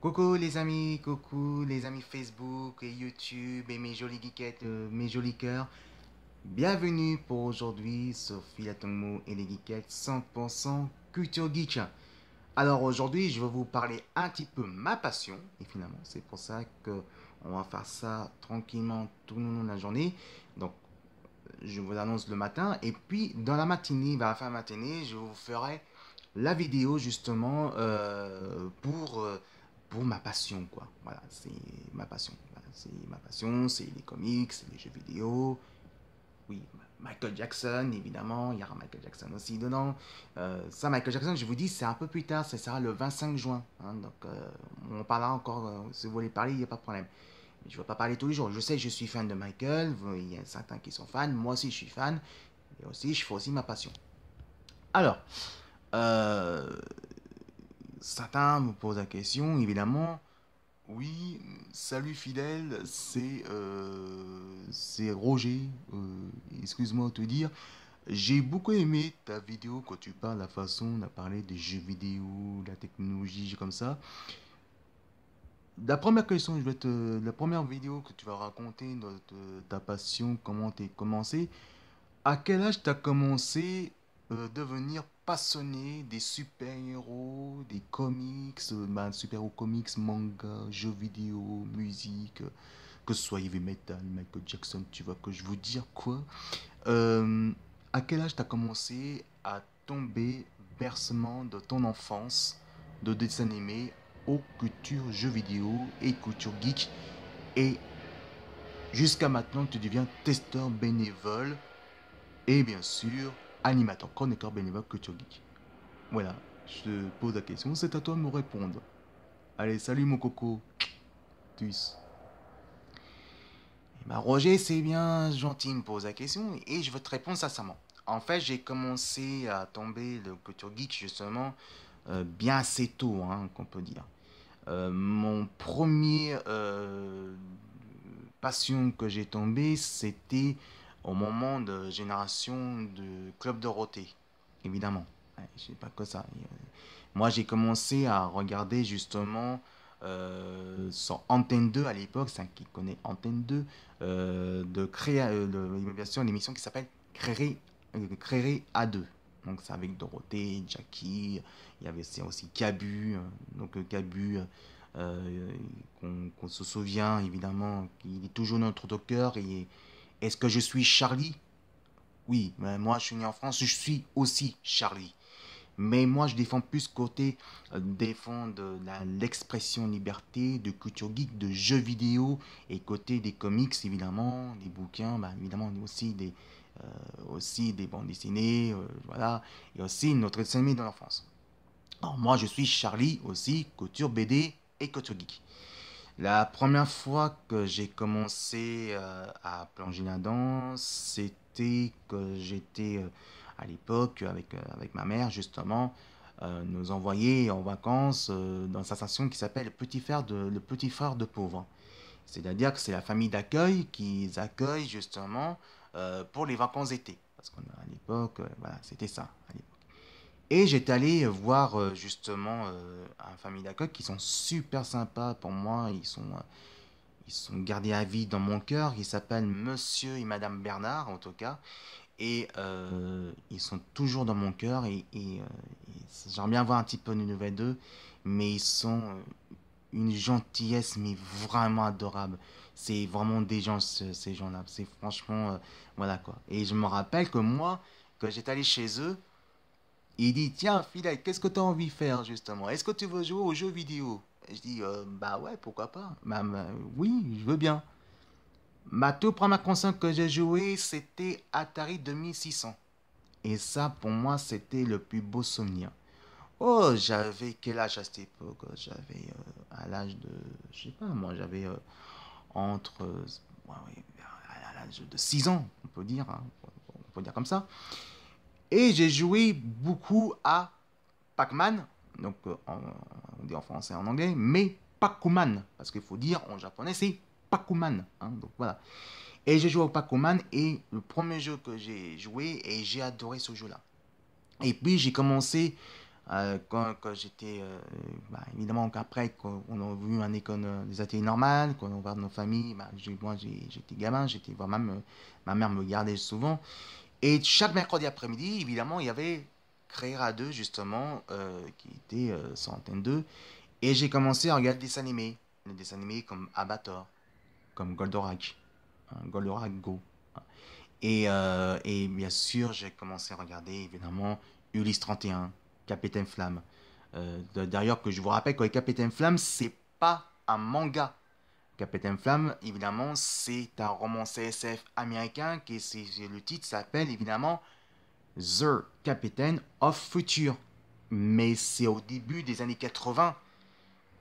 Coucou les amis Facebook et YouTube et mes jolies geekettes, mes jolis cœurs. Bienvenue pour aujourd'hui sur Philatongmo et les geekettes 100% culture geek. Alors aujourd'hui, je vais vous parler un petit peu ma passion et finalement, c'est pour ça que on va faire ça tranquillement tout le long de la journée. Donc, je vous annonce le matin et puis dans la matinée, vers la fin de la matinée, je vous ferai la vidéo justement pour ma passion quoi. Voilà, c'est ma passion. Voilà, c'est ma passion, c'est les comics, c'est les jeux vidéo. Oui, Michael Jackson, évidemment, il y aura Michael Jackson aussi dedans. Ça, Michael Jackson, je vous dis, c'est un peu plus tard, ça sera le 25 juin. Hein, donc, on parlera encore, si vous voulez parler, il n'y a pas de problème. Mais je ne vais pas parler tous les jours. Je sais que je suis fan de Michael, il y a certains qui sont fans, moi aussi je suis fan, et aussi, je fais aussi ma passion. Alors, euh, certains me posent la question, évidemment. Oui, salut fidèle, c'est Roger. Excuse-moi de te dire, j'ai beaucoup aimé ta vidéo quand tu parles la façon de parler des jeux vidéo, de la technologie comme ça. La première question, la première vidéo que tu vas raconter de ta passion, comment t'es commencé. À quel âge t'as commencé devenir passionné des super-héros, des comics, super-héros comics, manga, jeux vidéo, musique, que ce soit heavy metal, Michael Jackson, tu vois que je veux dire quoi. Euh, à quel âge t'as commencé à tomber bercement de ton enfance de dessins animés aux cultures jeux vidéo et culture geek et jusqu'à maintenant tu deviens testeur bénévole et bien sûr, animateur, chroniqueur bénévole Culture Geek. Voilà, je te pose la question, c'est à toi de me répondre. Allez, salut mon coco. Tous. Eh ben, Roger, c'est bien gentil, il me pose la question et je veux te répondre sincèrement. En fait, j'ai commencé à tomber le Culture Geek justement bien assez tôt, hein, qu'on peut dire. Mon premier passion que j'ai tombé, c'était au moment de génération de Club Dorothée, évidemment. Ouais, je sais pas que ça. Moi, j'ai commencé à regarder justement sur Antenne 2 à l'époque, c'est un qui connaît Antenne 2, de créer bien sûr, une émission qui s'appelle Créer A2. Donc c'est avec Dorothée, Jackie, il y avait aussi Cabu, donc Cabu, qu'on se souvient évidemment, qu'il est toujours notre cœur. Et est-ce que je suis Charlie? Oui, mais moi je suis né en France, je suis aussi Charlie. Mais moi je défends plus côté défendre l'expression liberté, de culture geek, de jeux vidéo et côté des comics évidemment, des bouquins, bah, évidemment aussi des bandes dessinées, voilà, et aussi notre dessin animé de l'enfance. Alors moi je suis Charlie aussi, couture BD et couture geek. La première fois que j'ai commencé à plonger là-dedans, c'était que j'étais à l'époque avec ma mère justement, nous envoyer en vacances dans sa station qui s'appelle le Petit Phare de Pauvres. C'est-à-dire que c'est la famille d'accueil qui accueille justement pour les vacances d'été. Parce qu'à l'époque, voilà, c'était ça. À l'époque. Et j'étais allé voir justement un famille d'accueil qui sont super sympas pour moi. Ils sont gardés à vie dans mon cœur. Ils s'appellent Monsieur et Madame Bernard en tout cas. Et ils sont toujours dans mon cœur. J'aimerais bien avoir un petit peu de nouvelles d'eux. Mais ils sont une gentillesse, mais vraiment adorable. C'est vraiment des gens, ces gens-là. C'est franchement, voilà quoi. Et je me rappelle que moi, quand j'étais allé chez eux, il dit, tiens, Fidèle, qu'est-ce que tu as envie de faire justement? Est-ce que tu veux jouer aux jeux vidéo? Et je dis, bah ouais, pourquoi pas? Oui, je veux bien. Ma toute première console que j'ai jouée, c'était Atari 2600. Et ça, pour moi, c'était le plus beau souvenir. Oh, j'avais quel âge à cette époque? J'avais à l'âge de, je sais pas, moi, j'avais entre, ouais, ouais, à l'âge de 6 ans, on peut dire, hein, on peut dire comme ça. Et j'ai joué beaucoup à Pac-Man, donc on dit en français et en anglais, mais Pac-Man, parce qu'il faut dire en japonais c'est Pac-Man, hein, donc voilà. Et j'ai joué au Pac-Man et le premier jeu que j'ai joué et j'ai adoré ce jeu-là. Et puis j'ai commencé Quand j'étais, évidemment qu'après, quand on a vu un école des ateliers normales, quand on va dans nos familles, moi j'étais gamin, j'étais vraiment, ma mère me gardait souvent. Et chaque mercredi après-midi, évidemment, il y avait Créera 2, justement, qui était sur Antenne 2. Et j'ai commencé à regarder des dessins animés. Des dessins animés comme Abator, comme Goldorak, hein, Goldorak Go. Et bien sûr, j'ai commencé à regarder, évidemment, Ulysse 31, Capitaine Flamme. D'ailleurs, que je vous rappelle que Capitaine Flamme, c'est pas un manga. Capitaine Flamme, évidemment, c'est un roman CSF américain le titre s'appelle évidemment The Captain of Future. Mais c'est au début des années 80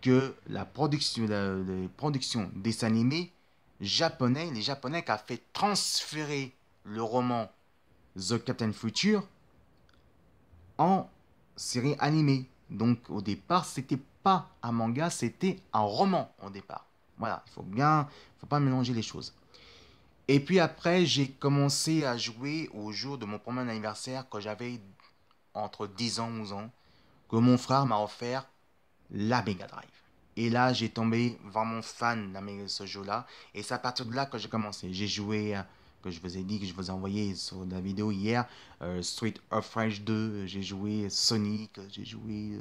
que les productions dessins animés japonais, les japonais qui a fait transférer le roman The Captain Future en série animée. Donc au départ, c'était pas un manga, c'était un roman au départ. Voilà, faut pas mélanger les choses. Et puis après, j'ai commencé à jouer au jour de mon premier anniversaire quand j'avais entre 10 ans et 11 ans, que mon frère m'a offert la Mega Drive. Et là, j'ai tombé vraiment fan de ce jeu-là. Et c'est à partir de là que j'ai commencé. J'ai joué, que je vous ai dit, que je vous ai envoyé sur la vidéo hier, Street of Rage 2, j'ai joué Sonic, j'ai joué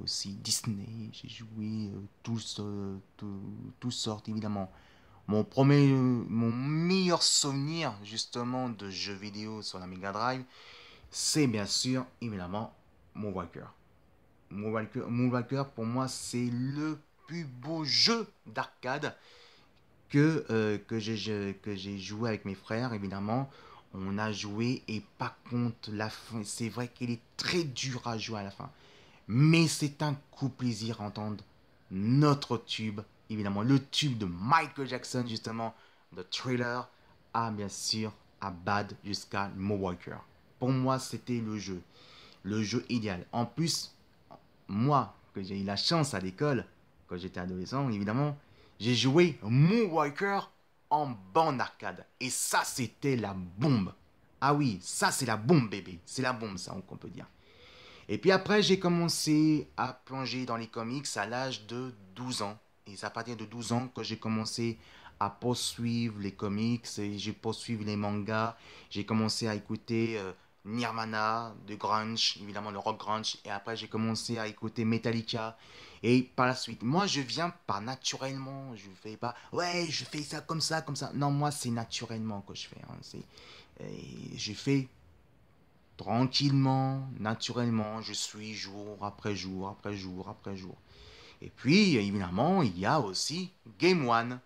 aussi Disney, j'ai joué toutes sortes, évidemment. Mon meilleur souvenir, justement, de jeux vidéo sur la Mega Drive, c'est bien sûr, évidemment, Moonwalker. Moonwalker, pour moi, c'est le plus beau jeu d'arcade que j'ai joué avec mes frères, évidemment. On a joué et par contre, la fin, c'est vrai qu'il est très dur à jouer à la fin. Mais c'est un coup plaisir à entendre notre tube, évidemment, le tube de Michael Jackson, justement, de Thriller, à bien sûr, à Bad jusqu'à Moonwalker. Pour moi, c'était le jeu idéal. En plus, moi, que j'ai eu la chance à l'école, quand j'étais adolescent, évidemment, j'ai joué Moonwalker en bande arcade. Et ça, c'était la bombe. Ah oui, ça, c'est la bombe, bébé. C'est la bombe, ça, on peut dire. Et puis après, j'ai commencé à plonger dans les comics à l'âge de 12 ans. Et c'est à partir de 12 ans que j'ai commencé à poursuivre les comics et j'ai poursuivi les mangas. J'ai commencé à écouter Nirvana, de grunge, évidemment le rock grunge. Et après, j'ai commencé à écouter Metallica. Et par la suite, moi, je viens pas naturellement. Je fais pas, ouais, je fais ça comme ça, comme ça. Non, moi, c'est naturellement que je fais. Hein. J'ai fait tranquillement, naturellement, je suis jour après jour, après jour, après jour. Et puis, évidemment, il y a aussi Game One.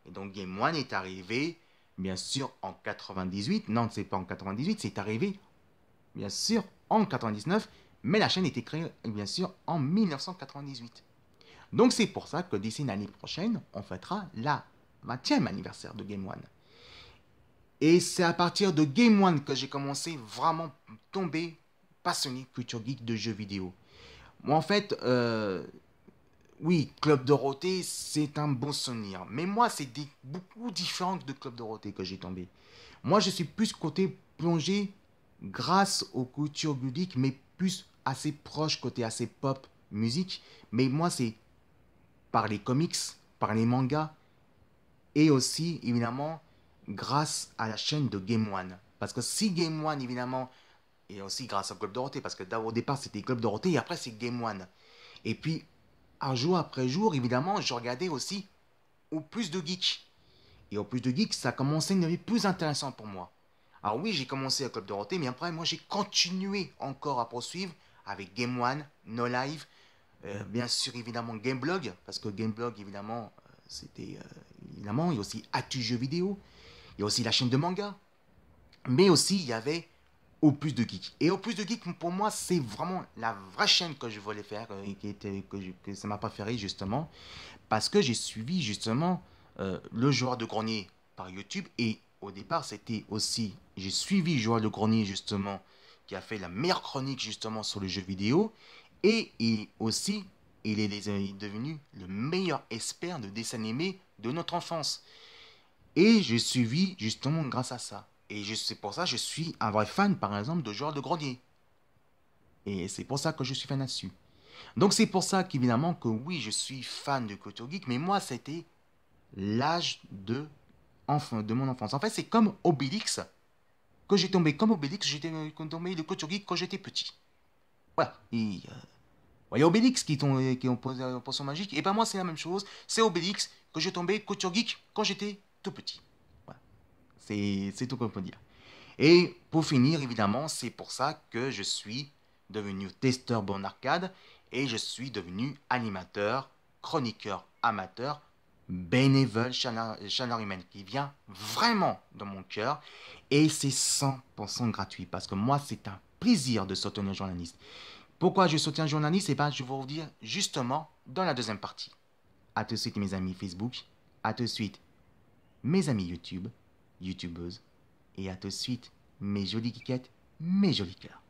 Et donc, Game One est arrivé, bien sûr, en 98. Non, c'est pas en 98, c'est arrivé, bien sûr, en 99. Mais la chaîne a été créée, bien sûr, en 1998. Donc, c'est pour ça que d'ici l'année prochaine, on fêtera la 20e anniversaire de Game One. Et c'est à partir de Game One que j'ai commencé vraiment à tomber passionné culture geek de jeux vidéo. Moi, en fait, oui, Club Dorothée, c'est un bon souvenir. Mais moi, c'est beaucoup différent de Club Dorothée que j'ai tombé. Moi, je suis plus côté plongé grâce aux cultures ludiques, mais plus assez proche côté assez pop musique. Mais moi, c'est par les comics, par les mangas, et aussi, évidemment, grâce à la chaîne de Game One. Parce que si Game One, évidemment, et aussi grâce au Club Dorothée, parce que au départ c'était Club Dorothée et après c'est Game One. Et puis, un jour après jour, évidemment, je regardais aussi au plus de geeks. Et au plus de geeks, ça commençait à devenir plus intéressant pour moi. Alors oui, j'ai commencé à Club Dorothée, mais après, moi, j'ai continué encore à poursuivre avec Game One, No Live, bien sûr, évidemment, Gameblog, parce que Gameblog, évidemment, c'était, évidemment, il y a aussi Actu Jeux Vidéo, il y a aussi la chaîne de manga, mais aussi, il y avait Au Plus de Geek. Et Au Plus de Geek, pour moi, c'est vraiment la vraie chaîne que je voulais faire, et que ça m'a pas fait rire, justement, parce que j'ai suivi, justement, le joueur de grenier par YouTube, et au départ, c'était aussi, j'ai suivi le joueur de grenier, justement, qui a fait la meilleure chronique, justement, sur le jeu vidéo, et aussi, il est devenu le meilleur expert de dessins animés de notre enfance. Et j'ai suivi justement grâce à ça. Et c'est pour ça que je suis un vrai fan, par exemple, de joueurs de grenier. Et c'est pour ça que je suis fan là-dessus. Donc c'est pour ça qu'évidemment que oui, je suis fan de Culture Geek, mais moi, c'était l'âge de mon enfance. En fait, c'est comme Obélix, que j'ai tombé comme Obélix, j'étais tombé de Culture Geek quand j'étais petit. Voilà. Et, il y a Obélix qui ont posé un potion magique, et ben moi, c'est la même chose. C'est Obélix que j'ai tombé Culture Geek quand j'étais tout petit. Voilà. C'est tout qu'on peut dire. Et pour finir, évidemment, c'est pour ça que je suis devenu testeur borne arcade et je suis devenu animateur, chroniqueur amateur, bénévole Channel Humaine qui vient vraiment de mon cœur et c'est 100% gratuit parce que moi, c'est un plaisir de soutenir un journaliste. Pourquoi je soutiens un journaliste? Et ben, je vais vous dire justement dans la deuxième partie. À tout de suite, mes amis Facebook. À tout de suite, mes amis YouTube, YouTubeuses. Et à tout de suite, mes jolies geekettes, mes jolis cœurs.